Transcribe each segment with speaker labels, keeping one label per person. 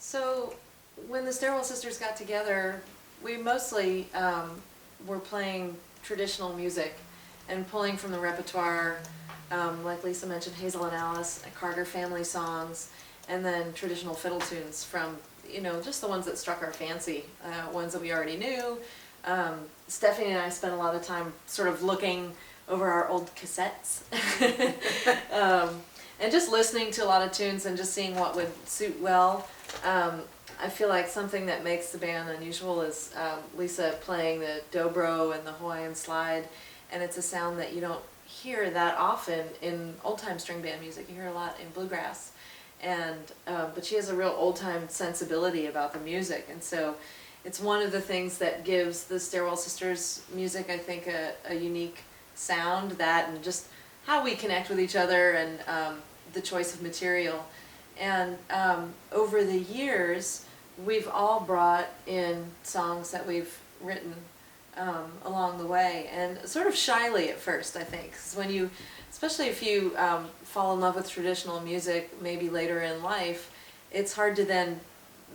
Speaker 1: So when the Stairwell Sisters got together, we mostly were playing traditional music and pulling from the repertoire, like Lisa mentioned, Hazel and Alice, Carter family songs, and then traditional fiddle tunes from, you know, just the ones that struck our fancy, ones that we already knew. Stephanie and I spent a lot of time sort of looking over our old cassettes and just listening to a lot of tunes and just seeing what would suit well. I feel like something that makes the band unusual is Lisa playing the dobro and the Hawaiian slide, and it's a sound that you don't hear that often in old-time string band music. You hear a lot in bluegrass, and but she has a real old-time sensibility about the music, and so it's one of the things that gives the Stairwell Sisters music, I think, a unique sound, that and just how we connect with each other, and the choice of material. And over the years, we've all brought in songs that we've written along the way, and sort of shyly at first, I think, 'cause when you, especially if you fall in love with traditional music maybe later in life, it's hard to then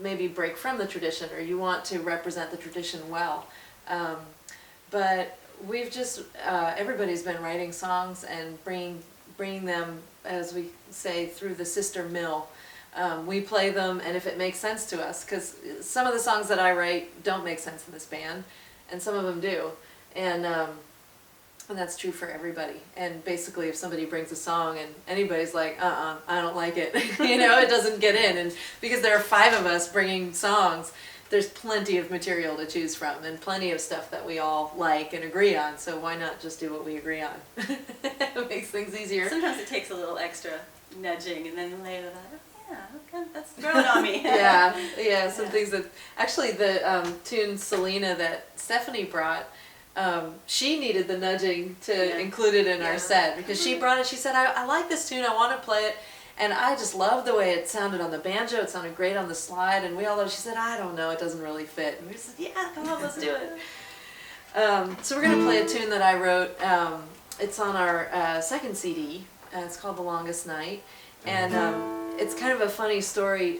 Speaker 1: maybe break from the tradition, or you want to represent the tradition well. But we've just, everybody's been writing songs and bringing them, as we say, through the sister mill. We play them, and if it makes sense to us, because some of the songs that I write don't make sense in this band, and some of them do, and that's true for everybody. And basically, if somebody brings a song and anybody's like, I don't like it, you know, it doesn't get in, and because there are 5 of us bringing songs, there's plenty of material to choose from, and plenty of stuff that we all like and agree on, so why not just do what we agree on? It makes things easier.
Speaker 2: Sometimes it takes a little extra nudging, and then later yeah, okay, that's growing on me.
Speaker 1: yeah, some things that, actually the tune Selena that Stephanie brought, she needed the nudging to include it in our set, because she brought it, she said, I like this tune, I want to play it, and I just loved the way it sounded on the banjo, it sounded great on the slide, and we all loved it. She said, I don't know, it doesn't really fit. And we said, yeah, come on, let's do it. So we're going to play a tune that I wrote, it's on our second CD, it's called The Longest Night, and it's kind of a funny story.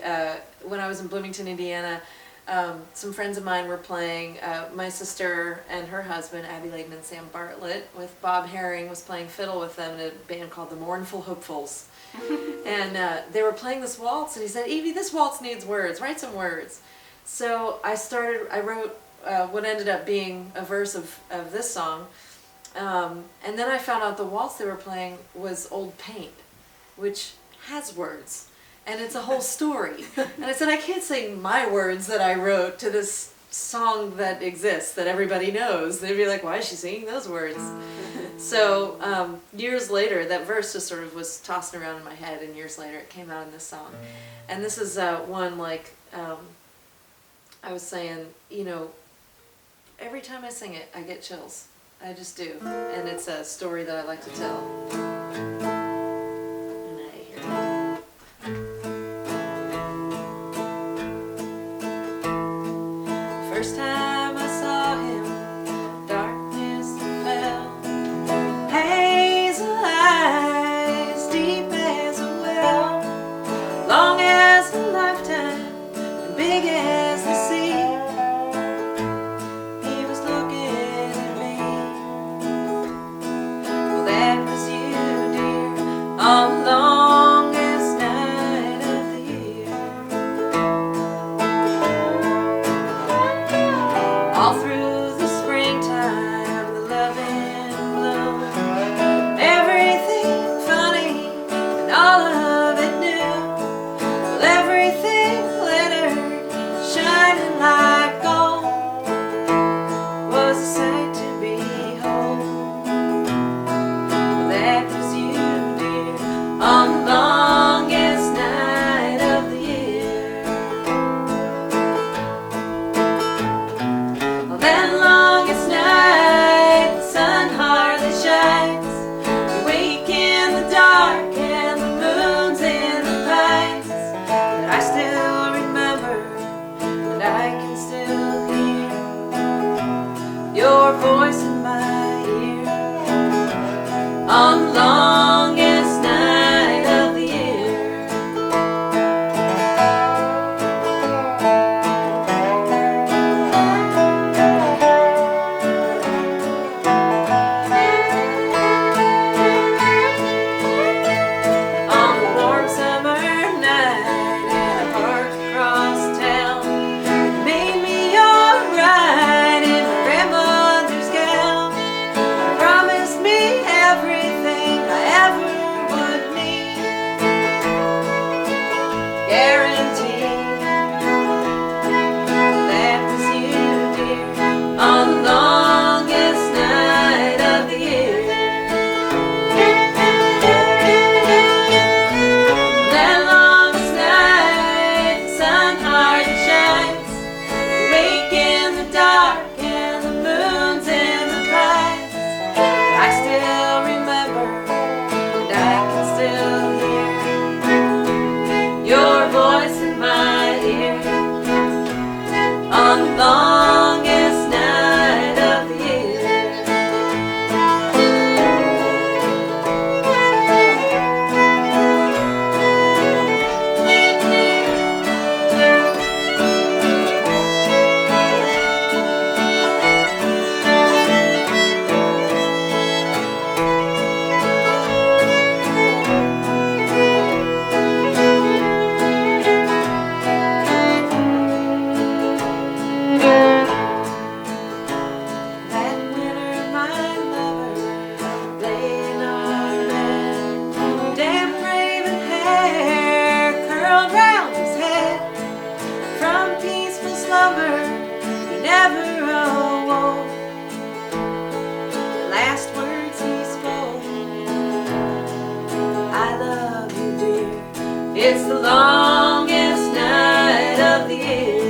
Speaker 1: When I was in Bloomington, Indiana, some friends of mine were playing, my sister and her husband, Evie Ladin and Sam Bartlett, with Bob Herring, was playing fiddle with them in a band called the Mournful Hopefuls. And they were playing this waltz, and he said, Evie, this waltz needs words, write some words. So I wrote what ended up being a verse of this song, and then I found out the waltz they were playing was Old Paint, which has words, and it's a whole story. And I said, I can't sing my words that I wrote to this song that exists, that everybody knows. They'd be like, why is she singing those words? So years later, that verse just sort of was tossing around in my head, and years later it came out in this song. And this is one, like I was saying, you know, every time I sing it, I get chills. I just do. And it's a story that I like to tell. First time I saw him, darkness fell, hazel eyes, deep as a well, long as a lifetime, and big as the sea. He was looking at me. Well, that was you, dear, all along. All through the springtime, the loving bloom, everything funny and all of it new. Well, everything glittered, slumber he never awoke. The last words he spoke, I love you, dear. It's the longest night of the year.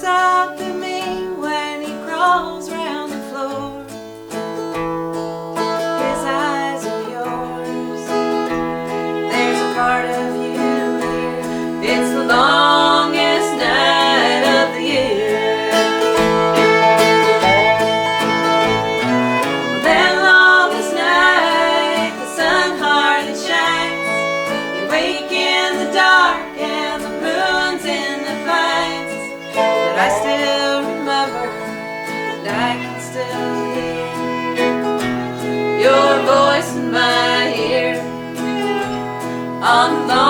Speaker 1: Up at me when he crawls round the floor. His eyes are yours. There's a part of you here. It's the longest night of the year. That longest night, the sun hardly shines. You wake in the dark and the moon's in the pines. But I still remember, and I can still hear your voice in my ear on the